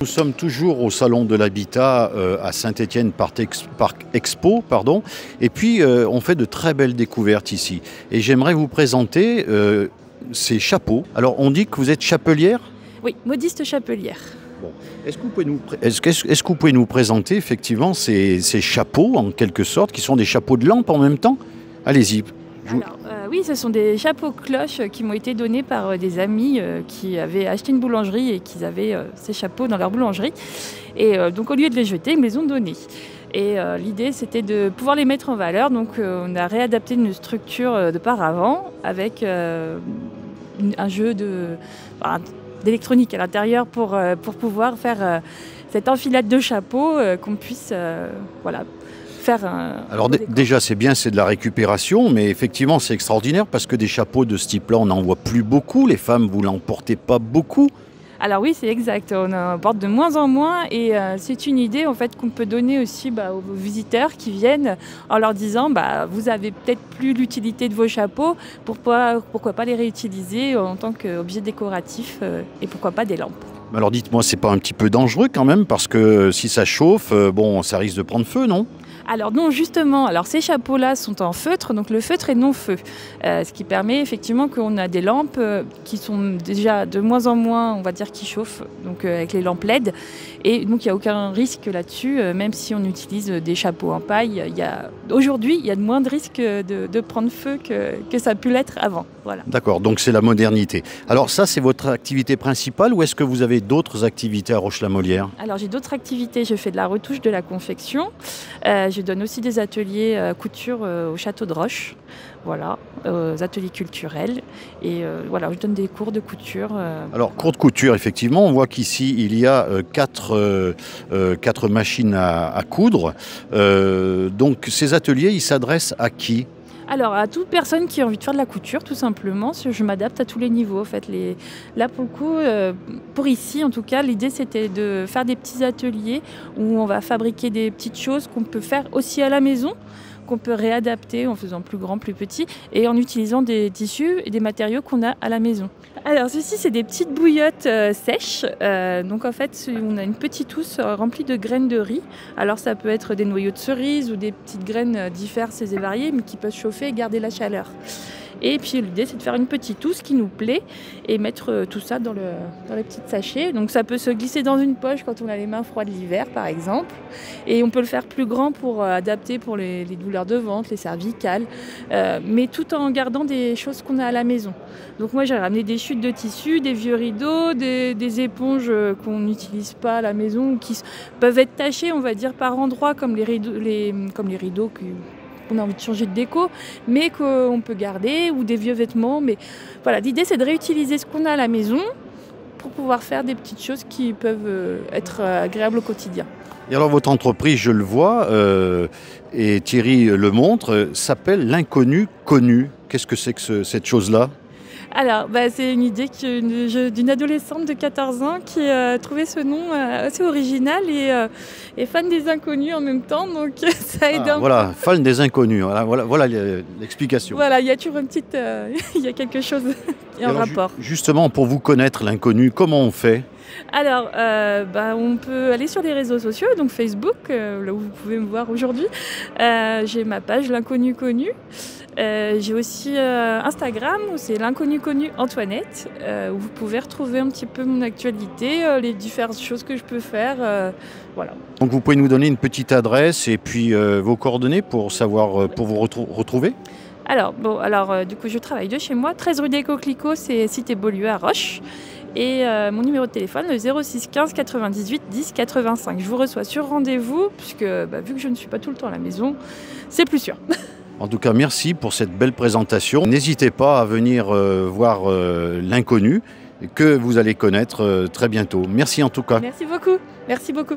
Nous sommes toujours au Salon de l'Habitat à Saint-Étienne Parc Expo, pardon. Et puis on fait de très belles découvertes ici. Et j'aimerais vous présenter ces chapeaux. Alors on dit que vous êtes chapelière? Oui, modiste chapelière. Bon. Est-ce que vous pouvez nous présenter effectivement ces chapeaux en quelque sorte, qui sont des chapeaux de lampe en même temps? Allez-y. Alors, oui, ce sont des chapeaux cloches qui m'ont été donnés par des amis qui avaient acheté une boulangerie et qui avaient ces chapeaux dans leur boulangerie. Et donc au lieu de les jeter, ils me les ont donnés. Et l'idée, c'était de pouvoir les mettre en valeur. Donc on a réadapté une structure de paravent avec un jeu d'électronique à l'intérieur pour pouvoir faire cette enfilade de chapeaux qu'on puisse faire un... Alors déjà c'est bien, c'est de la récupération, mais effectivement c'est extraordinaire parce que des chapeaux de ce type-là, on n'en voit plus beaucoup. Les femmes, vous n'en portez pas beaucoup. Alors oui, c'est exact, on en porte de moins en moins et c'est une idée en fait qu'on peut donner aussi aux visiteurs qui viennent en leur disant vous avez peut-être plus l'utilité de vos chapeaux, pourquoi pas les réutiliser en tant qu'objet décoratif et pourquoi pas des lampes. Alors dites-moi, c'est pas un petit peu dangereux quand même, parce que si ça chauffe, ça risque de prendre feu, non? Alors non, justement, ces chapeaux-là sont en feutre, donc le feutre est non-feu, ce qui permet effectivement qu'on a des lampes qui sont déjà de moins en moins, on va dire, qui chauffent, donc avec les lampes LED, et donc il n'y a aucun risque là-dessus, même si on utilise des chapeaux en paille. Aujourd'hui, il y a moins de risques de prendre feu que ça a pu l'être avant. Voilà. D'accord, donc c'est la modernité. Alors ça, c'est votre activité principale ou est-ce que vous avez d'autres activités à Roche-la-Molière? Alors j'ai d'autres activités, je fais de la retouche, de la confection. Je donne aussi des ateliers couture au château de Roche, voilà, aux ateliers culturels. Et je donne des cours de couture. Alors, cours de couture, effectivement, on voit qu'ici, il y a quatre machines à coudre. Donc, ces ateliers, ils s'adressent à qui? Alors, à toute personne qui a envie de faire de la couture, tout simplement. Je m'adapte à tous les niveaux. En fait, là, pour le coup, pour ici, en tout cas, l'idée, c'était de faire des petits ateliers où on va fabriquer des petites choses qu'on peut faire aussi à la maison, qu'on peut réadapter en faisant plus grand, plus petit, et en utilisant des tissus et des matériaux qu'on a à la maison. Alors, ceci, c'est des petites bouillottes sèches. Donc, en fait, on a une petite housse remplie de graines de riz. Alors, ça peut être des noyaux de cerise ou des petites graines diverses et variées, mais qui peuvent chauffer et garder la chaleur. Et puis l'idée, c'est de faire une petite housse qui nous plaît et mettre tout ça dans les petits sachets. Donc ça peut se glisser dans une poche quand on a les mains froides l'hiver, par exemple. Et on peut le faire plus grand pour adapter pour les douleurs de ventre, les cervicales, mais tout en gardant des choses qu'on a à la maison. Donc moi, j'ai ramené des chutes de tissu, des vieux rideaux, des éponges qu'on n'utilise pas à la maison, qui peuvent être tachées, on va dire, par endroits, comme les rideaux on a envie de changer de déco, mais qu'on peut garder, ou des vieux vêtements. Mais voilà, l'idée, c'est de réutiliser ce qu'on a à la maison pour pouvoir faire des petites choses qui peuvent être agréables au quotidien. Et alors, votre entreprise, je le vois, et Thierry le montre, s'appelle l'Inconnu Connu. Qu'est-ce que c'est que cette chose-là? Alors, c'est une idée d'une adolescente de 14 ans qui a trouvé ce nom assez original et fan des inconnus en même temps, donc ça aide un peu. Voilà, fan des inconnus, voilà l'explication. Voilà, il y a toujours il y a quelque chose, un rapport. Justement, pour vous connaître l'inconnu, comment on fait? Alors, on peut aller sur les réseaux sociaux, donc Facebook, là où vous pouvez me voir aujourd'hui. J'ai ma page L'Inconnu Connu. J'ai aussi Instagram où c'est l'Inconnu Connu Antoinette, où vous pouvez retrouver un petit peu mon actualité, les différentes choses que je peux faire. Voilà. Donc vous pouvez nous donner une petite adresse et puis vos coordonnées pour savoir, pour vous retrouver? Alors, du coup, je travaille de chez moi, 13 rue des Coquelicots, c'est cité Beaulieu à Roche. Et mon numéro de téléphone, le 06 15 98 10 85. Je vous reçois sur rendez-vous, puisque vu que je ne suis pas tout le temps à la maison, c'est plus sûr. En tout cas, merci pour cette belle présentation. N'hésitez pas à venir voir l'inconnu que vous allez connaître très bientôt. Merci en tout cas. Merci beaucoup. Merci beaucoup.